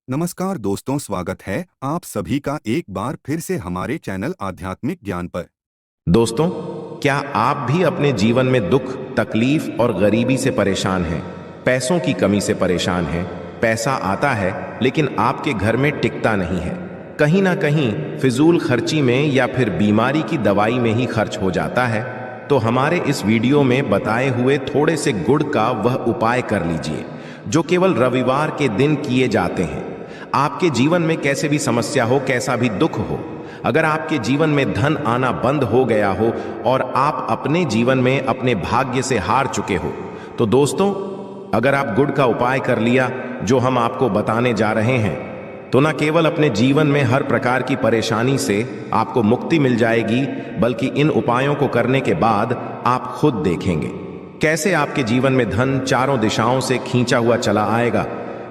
नमस्कार दोस्तों, स्वागत है आप सभी का एक बार फिर से हमारे चैनल आध्यात्मिक ज्ञान पर। दोस्तों, क्या आप भी अपने जीवन में दुख, तकलीफ और गरीबी से परेशान हैं? पैसों की कमी से परेशान हैं? पैसा आता है लेकिन आपके घर में टिकता नहीं है। कहीं ना कहीं फिजूल खर्ची में या फिर बीमारी की दवाई में ही खर्च हो जाता है। तो हमारे इस वीडियो में बताए हुए थोड़े से गुड़ का वह उपाय कर लीजिए जो केवल रविवार के दिन किए जाते हैं। आपके जीवन में कैसे भी समस्या हो, कैसा भी दुख हो, अगर आपके जीवन में धन आना बंद हो गया हो और आप अपने जीवन में अपने भाग्य से हार चुके हो, तो दोस्तों, अगर आप गुड़ का उपाय कर लिया जो हम आपको बताने जा रहे हैं, तो न केवल अपने जीवन में हर प्रकार की परेशानी से आपको मुक्ति मिल जाएगी, बल्कि इन उपायों को करने के बाद आप खुद देखेंगे कैसे आपके जीवन में धन चारों दिशाओं से खींचा हुआ चला आएगा।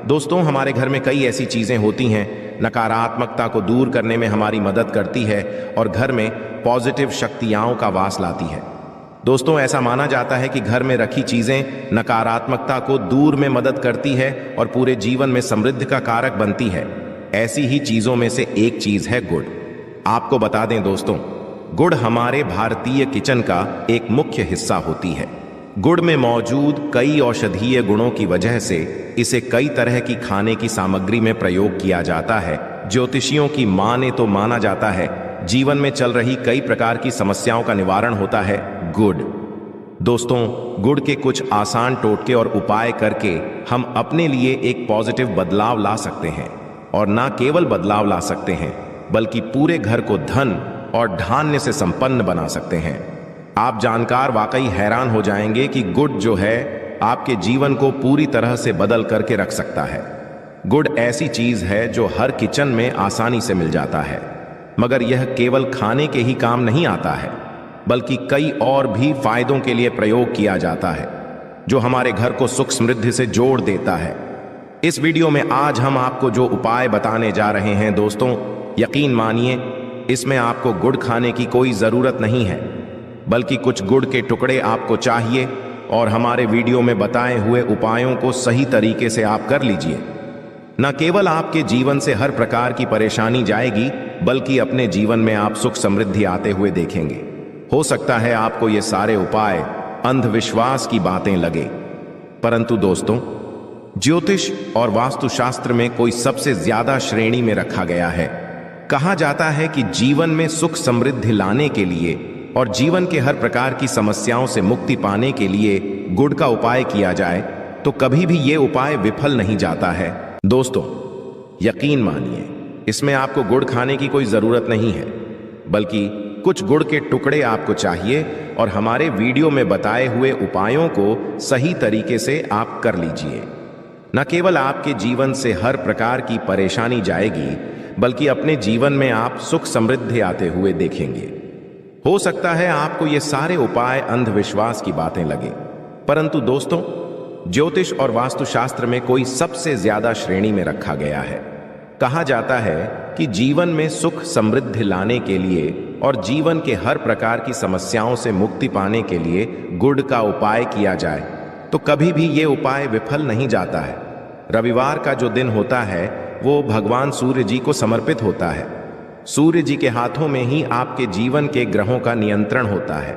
दोस्तों, हमारे घर में कई ऐसी चीजें होती हैं, नकारात्मकता को दूर करने में हमारी मदद करती है और घर में पॉजिटिव शक्तियां का वास लाती है। दोस्तों, ऐसा माना जाता है कि घर में रखी चीजें नकारात्मकता को दूर में मदद करती है और पूरे जीवन में समृद्धि का कारक बनती है। ऐसी ही चीजों में से एक चीज है गुड़। आपको बता दें दोस्तों, गुड़ हमारे भारतीय किचन का एक मुख्य हिस्सा होती है। गुड़ में मौजूद कई औषधीय गुणों की वजह से इसे कई तरह की खाने की सामग्री में प्रयोग किया जाता है। ज्योतिषियों की माने तो माना जाता है जीवन में चल रही कई प्रकार की समस्याओं का निवारण होता है गुड़। दोस्तों, गुड़ के कुछ आसान टोटके और उपाय करके हम अपने लिए एक पॉजिटिव बदलाव ला सकते हैं, और ना केवल बदलाव ला सकते हैं बल्कि पूरे घर को धन और धान्य से संपन्न बना सकते हैं। आप जानकार वाकई हैरान हो जाएंगे कि गुड़ जो है आपके जीवन को पूरी तरह से बदल करके रख सकता है। गुड़ ऐसी चीज है जो हर किचन में आसानी से मिल जाता है, मगर यह केवल खाने के ही काम नहीं आता है, बल्कि कई और भी फायदों के लिए प्रयोग किया जाता है जो हमारे घर को सुख समृद्धि से जोड़ देता है। इस वीडियो में आज हम आपको जो उपाय बताने जा रहे हैं दोस्तों, यकीन मानिए इसमें आपको गुड़ खाने की कोई जरूरत नहीं है, बल्कि कुछ गुड़ के टुकड़े आपको चाहिए और हमारे वीडियो में बताए हुए उपायों को सही तरीके से आप कर लीजिए। न केवल आपके जीवन से हर प्रकार की परेशानी जाएगी, बल्कि अपने जीवन में आप सुख समृद्धि आते हुए देखेंगे। हो सकता है आपको ये सारे उपाय अंधविश्वास की बातें लगे, परंतु दोस्तों, ज्योतिष और वास्तुशास्त्र में कोई सबसे ज्यादा श्रेणी में रखा गया है। कहा जाता है कि जीवन में सुख समृद्धि लाने के लिए और जीवन के हर प्रकार की समस्याओं से मुक्ति पाने के लिए गुड़ का उपाय किया जाए तो कभी भी ये उपाय विफल नहीं जाता है। दोस्तों, यकीन मानिए इसमें आपको गुड़ खाने की कोई जरूरत नहीं है, बल्कि कुछ गुड़ के टुकड़े आपको चाहिए और हमारे वीडियो में बताए हुए उपायों को सही तरीके से आप कर लीजिए। न केवल आपके जीवन से हर प्रकार की परेशानी जाएगी, बल्कि अपने जीवन में आप सुख समृद्धि आते हुए देखेंगे। हो सकता है आपको ये सारे उपाय अंधविश्वास की बातें लगे, परंतु दोस्तों, ज्योतिष और वास्तुशास्त्र में कोई सबसे ज्यादा श्रेणी में रखा गया है। कहा जाता है कि जीवन में सुख समृद्धि लाने के लिए और जीवन के हर प्रकार की समस्याओं से मुक्ति पाने के लिए गुड़ का उपाय किया जाए तो कभी भी ये उपाय विफल नहीं जाता है। रविवार का जो दिन होता है वो भगवान सूर्य जी को समर्पित होता है। सूर्य जी के हाथों में ही आपके जीवन के ग्रहों का नियंत्रण होता है।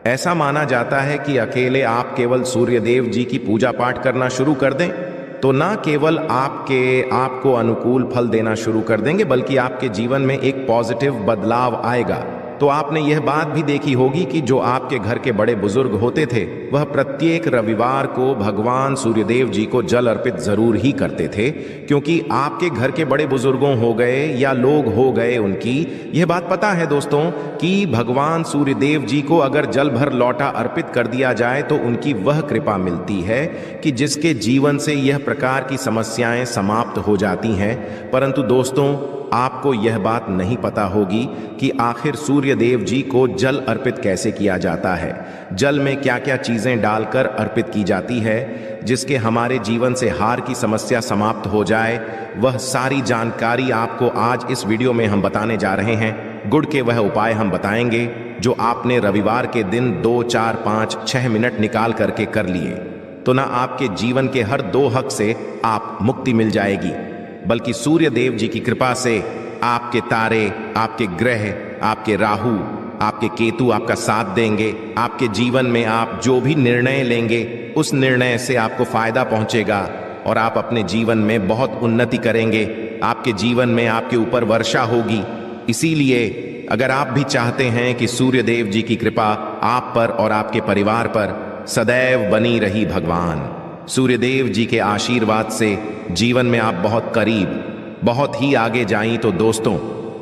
ऐसा माना जाता है कि अकेले आप केवल सूर्य देव जी की पूजा पाठ करना शुरू कर दें तो ना केवल आपको अनुकूल फल देना शुरू कर देंगे, बल्कि आपके जीवन में एक पॉजिटिव बदलाव आएगा। तो आपने यह बात भी देखी होगी कि जो आपके घर के बड़े बुजुर्ग होते थे, वह प्रत्येक रविवार को भगवान सूर्यदेव जी को जल अर्पित जरूर ही करते थे, क्योंकि आपके घर के बड़े बुजुर्गों हो गए या लोग हो गए, उनकी यह बात पता है दोस्तों कि भगवान सूर्यदेव जी को अगर जल भर लौटा अर्पित कर दिया जाए तो उनकी वह कृपा मिलती है कि जिसके जीवन से यह प्रकार की समस्याएं समाप्त हो जाती हैं। परंतु दोस्तों, आपको यह बात नहीं पता होगी कि आखिर सूर्य देव जी को जल अर्पित कैसे किया जाता है, जल में क्या क्या चीजें डालकर अर्पित की जाती है जिसके हमारे जीवन से हार की समस्या समाप्त हो जाए। वह सारी जानकारी आपको आज इस वीडियो में हम बताने जा रहे हैं। गुड़ के वह उपाय हम बताएंगे जो आपने रविवार के दिन 2, 4, 5, 6 मिनट निकाल करके कर लिए तो ना आपके जीवन के हर 2 हक से आप मुक्ति मिल जाएगी, बल्कि सूर्य देव जी की कृपा से आपके तारे, आपके ग्रह, आपके राहु, आपके केतु आपका साथ देंगे। आपके जीवन में आप जो भी निर्णय लेंगे उस निर्णय से आपको फायदा पहुंचेगा और आप अपने जीवन में बहुत उन्नति करेंगे। आपके जीवन में आपके ऊपर वर्षा होगी। इसीलिए अगर आप भी चाहते हैं कि सूर्य देव जी की कृपा आप पर और आपके परिवार पर सदैव बनी रही, भगवान सूर्य देव जी के आशीर्वाद से जीवन में आप बहुत करीब, बहुत ही आगे जाएं, तो दोस्तों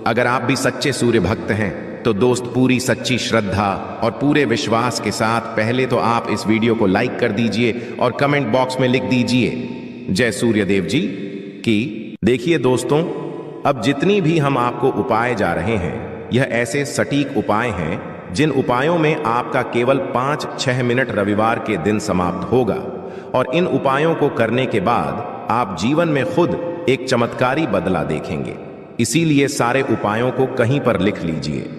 अगर आप भी सच्चे सूर्य भक्त हैं तो दोस्त पूरी सच्ची श्रद्धा और पूरे विश्वास के साथ पहले तो आप इस वीडियो को लाइक कर दीजिए और कमेंट बॉक्स में लिख दीजिए जय सूर्य देव जी की। देखिए दोस्तों, अब जितनी भी हम आपको उपाय जा रहे हैं यह ऐसे सटीक उपाय हैं जिन उपायों में आपका केवल 5-6 मिनट रविवार के दिन समाप्त होगा और इन उपायों को करने के बाद आप जीवन में खुद एक चमत्कारी बदला देखेंगे। इसीलिए सारे उपायों को कहीं पर लिख लीजिए।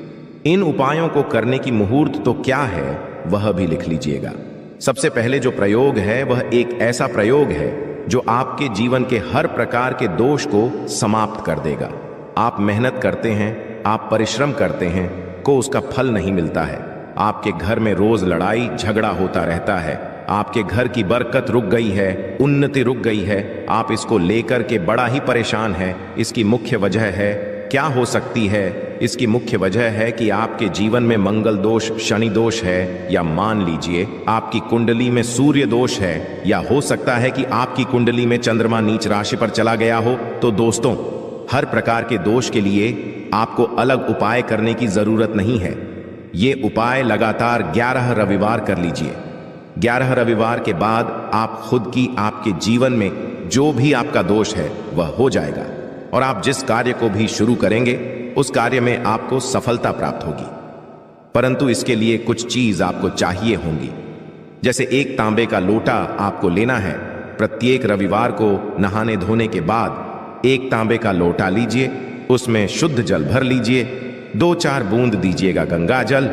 इन उपायों को करने की मुहूर्त तो क्या है वह भी लिख लीजिएगा। सबसे पहले जो प्रयोग है वह एक ऐसा प्रयोग है जो आपके जीवन के हर प्रकार के दोष को समाप्त कर देगा। आप मेहनत करते हैं, आप परिश्रम करते हैं, को उसका फल नहीं मिलता है। आपके घर में रोज लड़ाई झगड़ा होता रहता है। आपके घर की बरकत रुक गई है, उन्नति रुक गई है। आप इसको लेकर के बड़ा ही परेशान हैं। इसकी मुख्य वजह है, क्या हो सकती है? इसकी मुख्य वजह है कि आपके जीवन में मंगल दोष, शनि दोष है, या मान लीजिए आपकी कुंडली में सूर्य दोष है, या हो सकता है कि आपकी कुंडली में चंद्रमा नीच राशि पर चला गया हो। तो दोस्तों, हर प्रकार के दोष के लिए आपको अलग उपाय करने की जरूरत नहीं है। ये उपाय लगातार 11 रविवार कर लीजिए। 11 रविवार के बाद आप खुद की, आपके जीवन में जो भी आपका दोष है वह हो जाएगा और आप जिस कार्य को भी शुरू करेंगे उस कार्य में आपको सफलता प्राप्त होगी। परंतु इसके लिए कुछ चीज आपको चाहिए होंगी। जैसे एक तांबे का लोटा आपको लेना है। प्रत्येक रविवार को नहाने धोने के बाद एक तांबे का लोटा लीजिए, उसमें शुद्ध जल भर लीजिए, 2-4 बूंद दीजिएगा गंगा जल।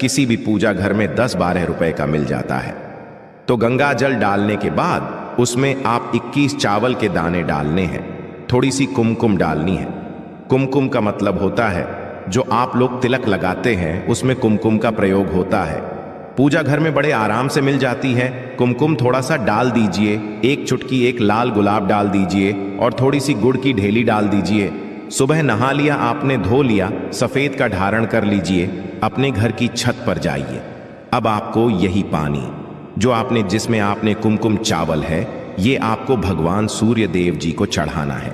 किसी भी पूजा घर में 10-12 रुपए का मिल जाता है। तो गंगा जल डालने के बाद उसमें आप 21 चावल के दाने डालने हैं। थोड़ी सी कुमकुम डालनी है। कुमकुम का मतलब होता है जो आप लोग तिलक लगाते हैं उसमें कुमकुम का प्रयोग होता है। पूजा घर में बड़े आराम से मिल जाती है। कुमकुम थोड़ा सा डाल दीजिए, एक चुटकी एक लाल गुलाब डाल दीजिए और थोड़ी सी गुड़ की ढेली डाल दीजिए। सुबह नहा लिया आपने, धो लिया, सफेद का धारण कर लीजिए, अपने घर की छत पर जाइए। अब आपको यही पानी जो आपने, जिसमें आपने कुमकुम चावल है, ये आपको भगवान सूर्य देव जी को चढ़ाना है।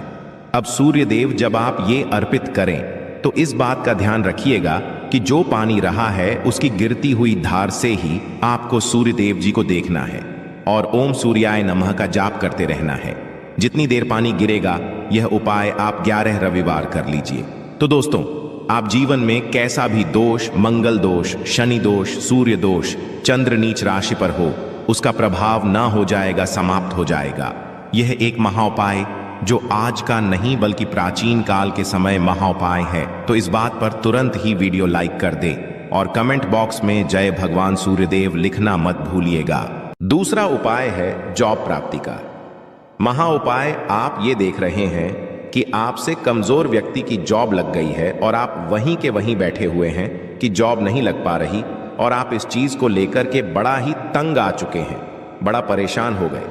अब सूर्य देव जब आप ये अर्पित करें तो इस बात का ध्यान रखिएगा कि जो पानी रहा है उसकी गिरती हुई धार से ही आपको सूर्य देव जी को देखना है और ओम सूर्याय नमः का जाप करते रहना है। जितनी देर पानी गिरेगा यह उपाय आप 11 रविवार कर लीजिए। तो दोस्तों, आप जीवन में कैसा भी दोष, मंगल दोष, शनि दोष, सूर्य दोष, चंद्र नीच राशि पर हो, उसका प्रभाव ना हो जाएगा, समाप्त हो जाएगा। यह एक महाउपाय जो आज का नहीं बल्कि प्राचीन काल के समय महाउपाय है। तो इस बात पर तुरंत ही वीडियो लाइक कर दे और कमेंट बॉक्स में जय भगवान सूर्यदेव लिखना मत भूलिएगा। दूसरा उपाय है जॉब प्राप्ति का। महाउपाय आप ये देख रहे हैं कि आपसे कमजोर व्यक्ति की जॉब लग गई है और आप वहीं के वहीं बैठे हुए हैं कि जॉब नहीं लग पा रही और आप इस चीज को लेकर के बड़ा ही तंग आ चुके हैं, बड़ा परेशान हो गए।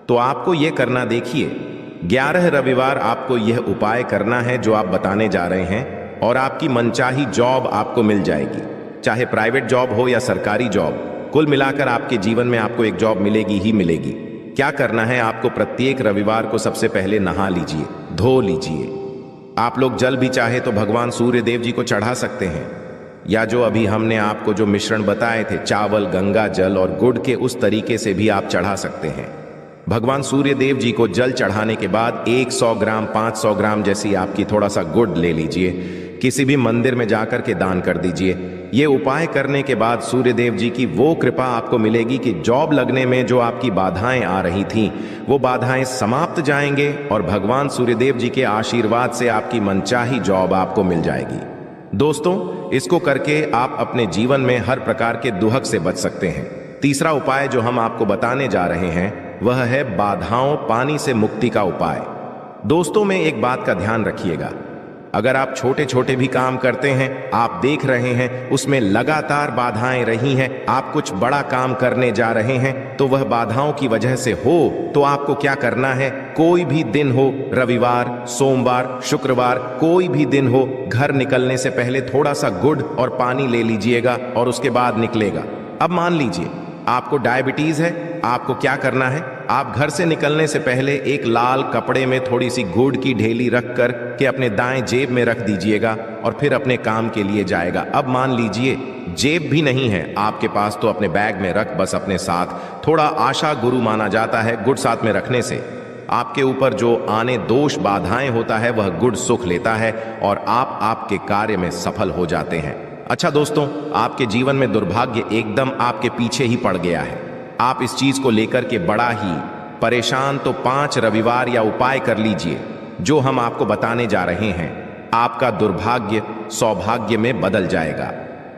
तो आपको यह करना, देखिए 11 रविवार आपको यह उपाय करना है जो आप बताने जा रहे हैं और आपकी मनचाही जॉब आपको मिल जाएगी। चाहे प्राइवेट जॉब हो या सरकारी जॉब, कुल मिलाकर आपके जीवन में आपको एक जॉब मिलेगी ही मिलेगी। क्या करना है, आपको प्रत्येक रविवार को सबसे पहले नहा लीजिए, धो लीजिए। आप लोग जल भी चाहे तो भगवान सूर्य देव जी को चढ़ा सकते हैं, या जो अभी हमने आपको जो मिश्रण बताए थे, चावल, गंगा जल और गुड़ के, उस तरीके से भी आप चढ़ा सकते हैं। भगवान सूर्य देव जी को जल चढ़ाने के बाद 100 ग्राम, 500 ग्राम जैसी आपकी थोड़ा सा गुड़ ले लीजिए, किसी भी मंदिर में जाकर के दान कर दीजिए। ये उपाय करने के बाद सूर्य देव जी की वो कृपा आपको मिलेगी कि जॉब लगने में जो आपकी बाधाएं आ रही थीं, वो बाधाएं समाप्त जाएंगे और भगवान सूर्य देव जी के आशीर्वाद से आपकी मनचाही जॉब आपको मिल जाएगी। दोस्तों, इसको करके आप अपने जीवन में हर प्रकार के दुहक से बच सकते हैं। तीसरा उपाय जो हम आपको बताने जा रहे हैं वह है बाधाओं, पानी से मुक्ति का उपाय। दोस्तों में एक बात का ध्यान रखिएगा, अगर आप छोटे छोटे भी काम करते हैं, आप देख रहे हैं उसमें लगातार बाधाएं रही हैं, आप कुछ बड़ा काम करने जा रहे हैं तो वह बाधाओं की वजह से हो, तो आपको क्या करना है, कोई भी दिन हो, रविवार, सोमवार, शुक्रवार, कोई भी दिन हो, घर निकलने से पहले थोड़ा सा गुड़ और पानी ले लीजिएगा और उसके बाद निकलेगा। अब मान लीजिए आपको डायबिटीज है, आपको क्या करना है, आप घर से निकलने से पहले एक लाल कपड़े में थोड़ी सी गुड़ की ढेली रख कर के अपने दाएं जेब में रख दीजिएगा और फिर अपने काम के लिए जाएगा। अब मान लीजिए जेब भी नहीं है आपके पास, तो अपने बैग में रख बस अपने साथ, थोड़ा आशा गुरु माना जाता है गुड़ साथ में रखने से आपके ऊपर जो आने दोष बाधाएं होता है वह गुड़ सुख लेता है और आप आपके कार्य में सफल हो जाते हैं। अच्छा दोस्तों, आपके जीवन में दुर्भाग्य एकदम आपके पीछे ही पड़ गया है, आप इस चीज को लेकर के बड़ा ही परेशान, तो 5 रविवार या उपाय कर लीजिए जो हम आपको बताने जा रहे हैं। आपका दुर्भाग्य सौभाग्य में बदल जाएगा।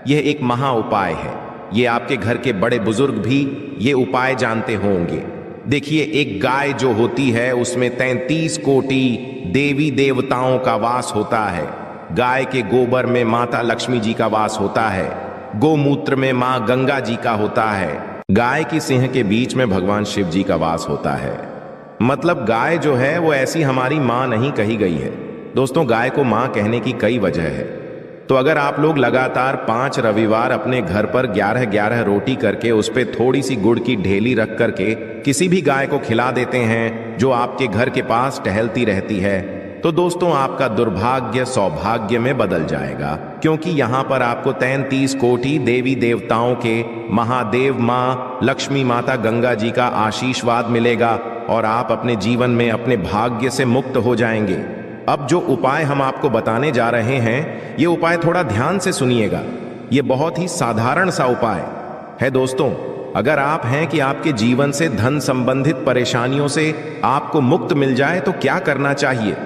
यह एक महा उपाय है, ये आपके घर के बड़े बुजुर्ग भी ये उपाय जानते होंगे। देखिए, एक गाय जो होती है उसमें 33 कोटि देवी देवताओं का वास होता है। गाय के गोबर में माता लक्ष्मी जी का वास होता है, गोमूत्र में मां गंगा जी का होता है, गाय की सिंह के बीच में भगवान शिव जी का वास होता है। मतलब गाय जो है वो ऐसी हमारी मां नहीं कही गई है। दोस्तों, गाय को मां कहने की कई वजह है। तो अगर आप लोग लगातार 5 रविवार अपने घर पर 11-11 रोटी करके उस पर थोड़ी सी गुड़ की ढेली रख करके किसी भी गाय को खिला देते हैं जो आपके घर के पास टहलती रहती है, तो दोस्तों आपका दुर्भाग्य सौभाग्य में बदल जाएगा, क्योंकि यहां पर आपको 33 कोटि देवी देवताओं के महादेव मां लक्ष्मी माता गंगा जी का आशीर्वाद मिलेगा और आप अपने जीवन में अपने भाग्य से मुक्त हो जाएंगे। अब जो उपाय हम आपको बताने जा रहे हैं, ये उपाय थोड़ा ध्यान से सुनिएगा। ये बहुत ही साधारण सा उपाय है दोस्तों। अगर आप हैं कि आपके जीवन से धन संबंधित परेशानियों से आपको मुक्त मिल जाए तो क्या करना चाहिए।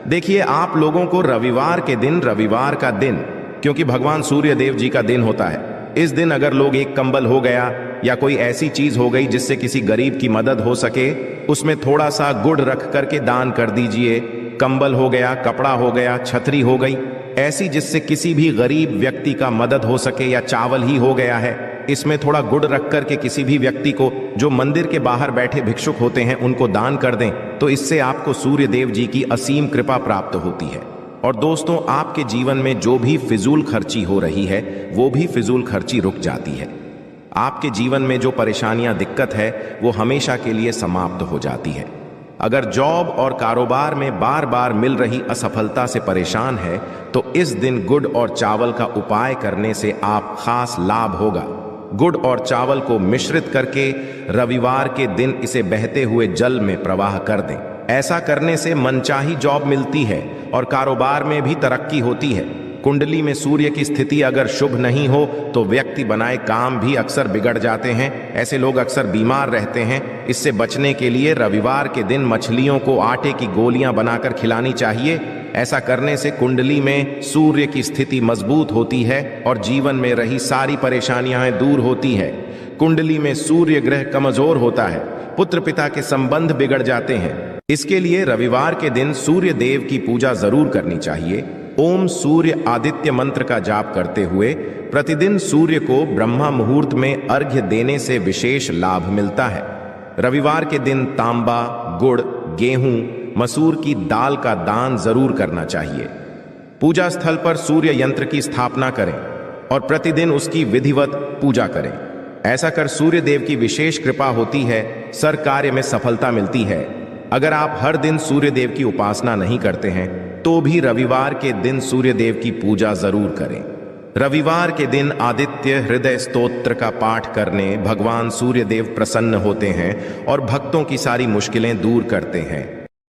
देखिए, आप लोगों को रविवार के दिन, रविवार का दिन क्योंकि भगवान सूर्य देव जी का दिन होता है, इस दिन अगर लोग एक कंबल हो गया या कोई ऐसी चीज हो गई जिससे किसी गरीब की मदद हो सके, उसमें थोड़ा सा गुड़ रख करके दान कर दीजिए। कंबल हो गया, कपड़ा हो गया, छतरी हो गई, ऐसी जिससे किसी भी गरीब व्यक्ति का मदद हो सके, या चावल ही हो गया है, इसमें थोड़ा गुड़ रख करके किसी भी व्यक्ति को जो मंदिर के बाहर बैठे भिक्षुक होते हैं उनको दान कर दें, तो इससे आपको सूर्य देव जी की असीम कृपा प्राप्त होती है। और दोस्तों, आपके जीवन में जो भी फिजूल खर्ची हो रही है वो भी फिजूल खर्ची रुक जाती है। आपके जीवन में जो परेशानियां, दिक्कत है वो हमेशा के लिए समाप्त हो जाती है। अगर जॉब और कारोबार में बार बार मिल रही असफलता से परेशान है तो इस दिन गुड़ और चावल का उपाय करने से आप खास लाभ होगा। गुड़ और चावल को मिश्रित करके रविवार के दिन इसे बहते हुए जल में प्रवाह कर दें। ऐसा करने से मनचाही जॉब मिलती है और कारोबार में भी तरक्की होती है। कुंडली में सूर्य की स्थिति अगर शुभ नहीं हो तो व्यक्ति बनाए काम भी अक्सर बिगड़ जाते हैं। ऐसे लोग अक्सर बीमार रहते हैं। इससे बचने के लिए रविवार के दिन मछलियों को आटे की गोलियां बनाकर खिलानी चाहिए। ऐसा करने से कुंडली में सूर्य की स्थिति मजबूत होती है और जीवन में रही सारी परेशानियां दूर होती है। कुंडली में सूर्य ग्रह कमजोर होता है, पुत्र पिता के संबंध बिगड़ जाते हैं। इसके लिए रविवार के दिन सूर्य देव की पूजा जरूर करनी चाहिए। ओम सूर्य आदित्य मंत्र का जाप करते हुए प्रतिदिन सूर्य को ब्रह्मा मुहूर्त में अर्घ्य देने से विशेष लाभ मिलता है। रविवार के दिन तांबा, गुड़, गेहूं, मसूर की दाल का दान जरूर करना चाहिए। पूजा स्थल पर सूर्य यंत्र की स्थापना करें और प्रतिदिन उसकी विधिवत पूजा करें। ऐसा कर सूर्य देव की विशेष कृपा होती है, सर कार्य में सफलता मिलती है। अगर आप हर दिन सूर्य देव की उपासना नहीं करते हैं तो भी रविवार के दिन सूर्य देव की पूजा जरूर करें। रविवार के दिन आदित्य हृदय स्तोत्र का पाठ करने भगवान सूर्य देव प्रसन्न होते हैं और भक्तों की सारी मुश्किलें दूर करते हैं।